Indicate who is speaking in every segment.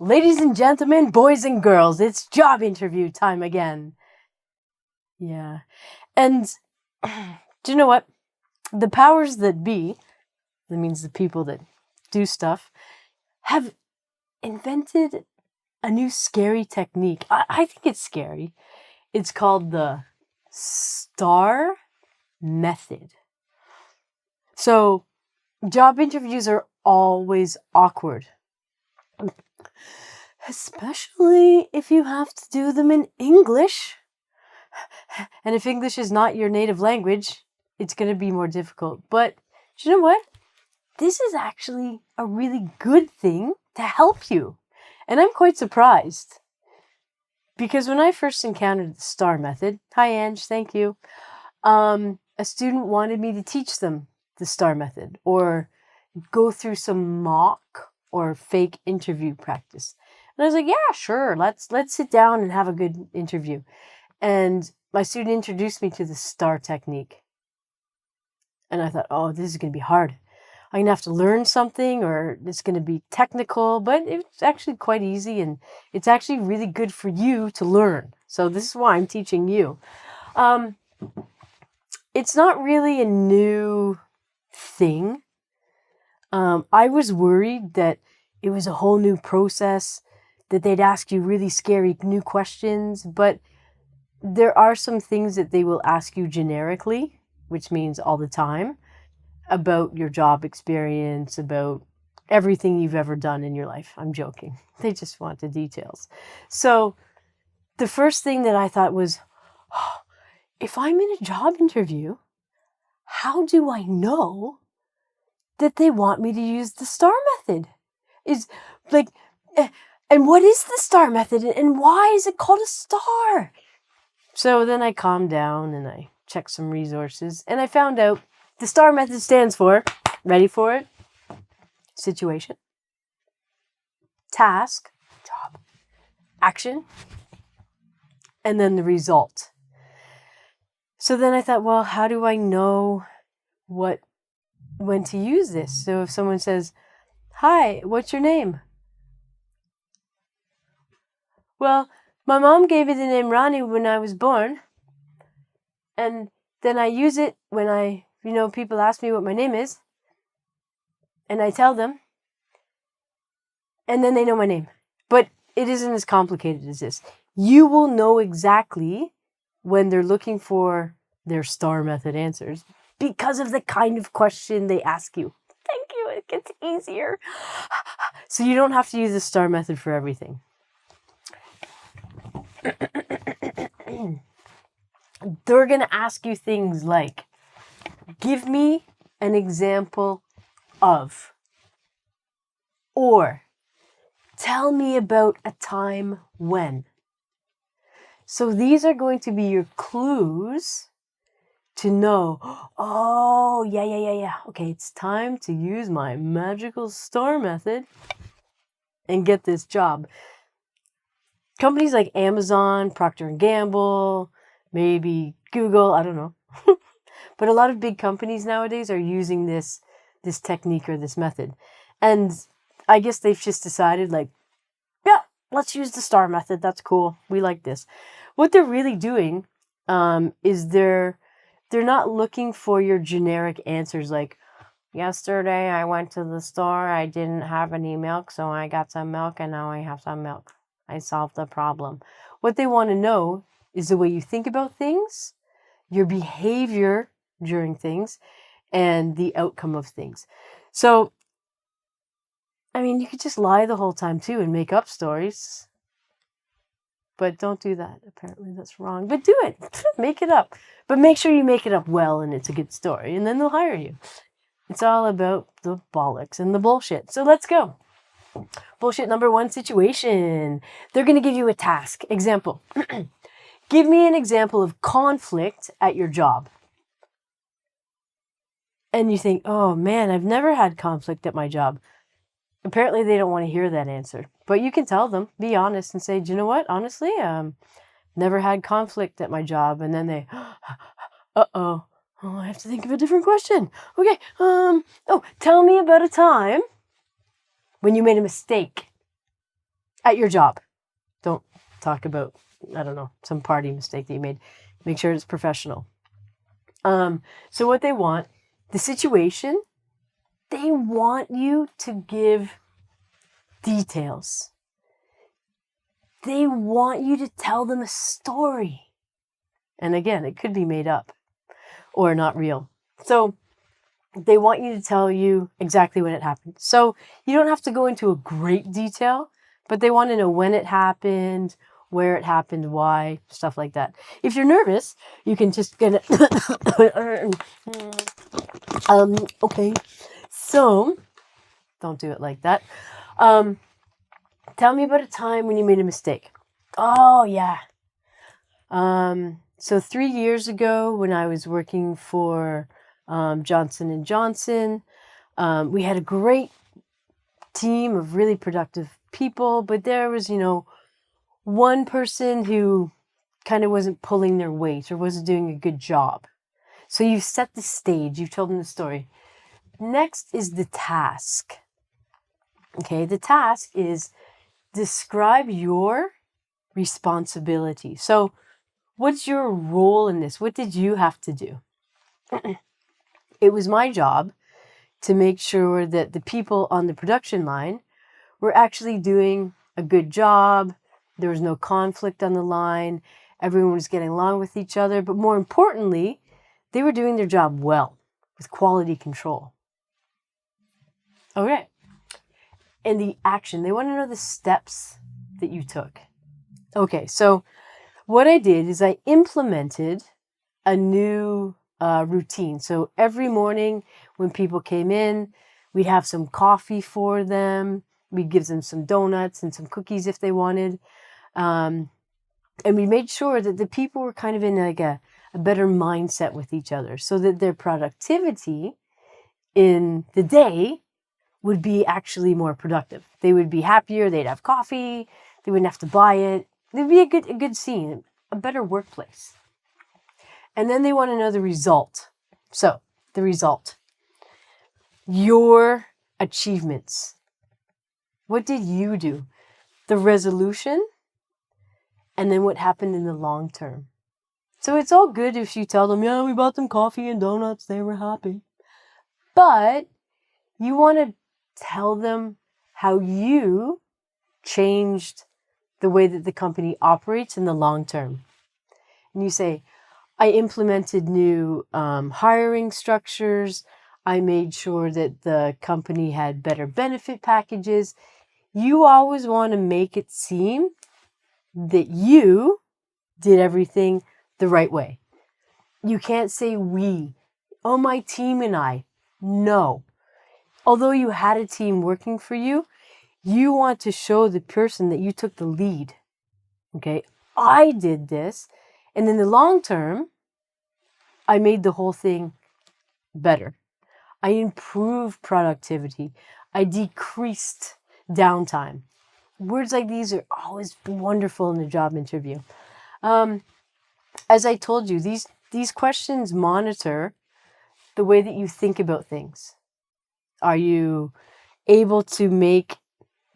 Speaker 1: Ladies and gentlemen, boys and girls, it's job interview time again. Yeah. And do you know what? The powers that be, that means the people that do stuff, have invented a new scary technique. I think it's scary. It's called the STAR method. So, job interviews are always awkward. Especially if you have to do them in English. And if English is not your native language, it's going to be more difficult. But you know what? This is actually a really good thing to help you. And I'm quite surprised. Because when I first encountered the STAR method, hi Ange, thank you, a student wanted me to teach them the STAR method or go through some mock or fake interview practice. And I was like, yeah, sure, let's sit down and have a good interview. And my student introduced me to the STAR technique. And I thought, oh, this is going to be hard. I'm going to have to learn something or it's going to be technical, but it's actually quite easy and it's actually really good for you to learn. So this is why I'm teaching you. It's not really a new thing. I was worried that it was a whole new process, that they'd ask you really scary new questions, but there are some things that they will ask you generically, which means all the time, about your job experience, about everything you've ever done in your life. I'm joking. They just want the details. So the first thing that I thought was, oh, if I'm in a job interview, how do I know that they want me to use the STAR method? Is like, and what is the STAR method and why is it called a STAR? So then I calmed down and I checked some resources and I found out the STAR method stands for, ready for it? Situation, task, job, action, and then the result. So then I thought, well, how do I know when to use this? So if someone says, hi, what's your name? Well, my mom gave me the name Rani when I was born. And then I use it when people ask me what my name is. And I tell them. And then they know my name. But it isn't as complicated as this. You will know exactly when they're looking for their STAR method answers because of the kind of question they ask you. Thank you. It gets easier. So you don't have to use the STAR method for everything. They're going to ask you things like, give me an example of, or tell me about a time when. So these are going to be your clues to know, oh, yeah. Okay, it's time to use my magical STAR method and get this job. Companies like Amazon, Procter & Gamble, maybe Google, I don't know. But a lot of big companies nowadays are using this technique or this method. And I guess they've just decided like, yeah, let's use the STAR method. That's cool. We like this. What they're really doing is they're not looking for your generic answers like, yesterday I went to the store, I didn't have any milk, so I got some milk and now I have some milk. I solved the problem. What they want to know is the way you think about things, your behavior during things, and the outcome of things. So, I mean, you could just lie the whole time too and make up stories. But don't do that. Apparently that's wrong. But do it. Make it up. But make sure you make it up well and it's a good story. And then they'll hire you. It's all about the bollocks and the bullshit. So let's go. Bullshit number 1, situation. They're going to give you a task. Example. Give me an example of conflict at your job. And you think, oh man, I've never had conflict at my job. Apparently they don't want to hear that answer. But you can tell them, be honest and say, do you know what? Honestly, never had conflict at my job. And then they, uh-oh. Oh, I have to think of a different question. Okay. Tell me about a time when you made a mistake. at your job. Don't talk about, I don't know, some party mistake that you made. Make sure it's professional. So what they want, the situation, they want you to give details. They want you to tell them a story. And again, it could be made up or not real. So they want you to tell you exactly when it happened. So you don't have to go into a great detail, but they want to know when it happened, where it happened, why, stuff like that. If you're nervous, you can just get it. Okay. So don't do it like that. Tell me about a time when you made a mistake. Oh, yeah. So 3 years ago when I was working for Johnson & Johnson, we had a great team of really productive people, but there was, one person who kind of wasn't pulling their weight or wasn't doing a good job. So you've set the stage, you've told them the story. Next is the task. Okay, the task is describe your responsibility. So what's your role in this? What did you have to do? It was my job to make sure that the people on the production line were actually doing a good job. There was no conflict on the line. Everyone was getting along with each other. But more importantly, they were doing their job well with quality control. Okay. And the action. They want to know the steps that you took. Okay, so what I did is I implemented a new routine. So every morning when people came in, we'd have some coffee for them. We'd give them some donuts and some cookies if they wanted. And we made sure that the people were kind of in like a better mindset with each other so that their productivity in the day would be actually more productive. They would be happier. They'd have coffee. They wouldn't have to buy it. It'd be a good scene, a better workplace. And then they want to know the result. So the result, your achievements. What did you do? The resolution, and then what happened in the long term. So it's all good if you tell them, yeah, we bought them coffee and donuts. They were happy. But you want to tell them how you changed the way that the company operates in the long term. And you say, I implemented new hiring structures. I made sure that the company had better benefit packages. You always want to make it seem that you did everything the right way. You can't say we. Oh, my team and I. No. Although you had a team working for you, you want to show the person that you took the lead. Okay, I did this. And in the long term, I made the whole thing better. I improved productivity. I decreased downtime. Words like these are always wonderful in a job interview. As I told you, these questions monitor the way that you think about things. Are you able to make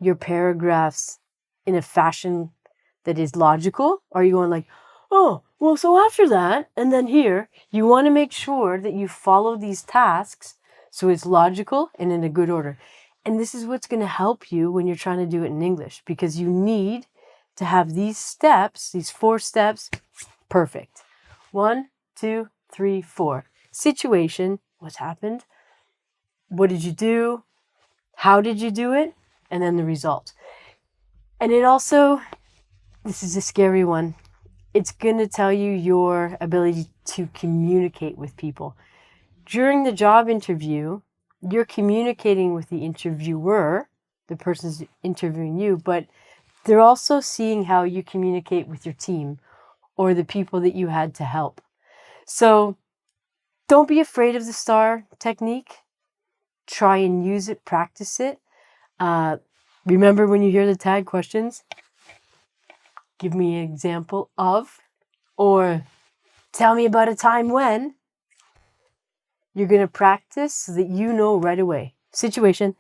Speaker 1: your paragraphs in a fashion that is logical? Or are you going like, oh, well, so after that, and then here, you want to make sure that you follow these tasks so it's logical and in a good order. And this is what's going to help you when you're trying to do it in English, because you need to have these steps, these 4 steps, perfect. 1, 2, 3, 4. Situation, what's happened? What did you do? How did you do it? And then the result. And it also, this is a scary one, it's going to tell you your ability to communicate with people. During the job interview, you're communicating with the interviewer, the person's interviewing you, but they're also seeing how you communicate with your team or the people that you had to help. So don't be afraid of the STAR technique. Try and use it, practice it. Remember when you hear the tag questions, give me an example of, or tell me about a time when. You're going to practice so that you know right away. Situation,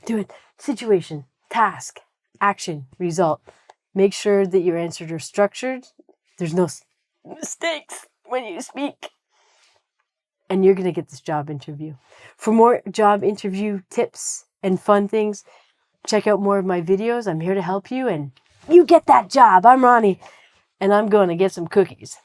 Speaker 1: do it. Situation, task, Action, result. Make sure that your answers are structured. There's no mistakes when you speak. And you're going to get this job interview. For more job interview tips and fun things, check out more of my videos. I'm here to help you, and you get that job. I'm Ronnie, and I'm going to get some cookies.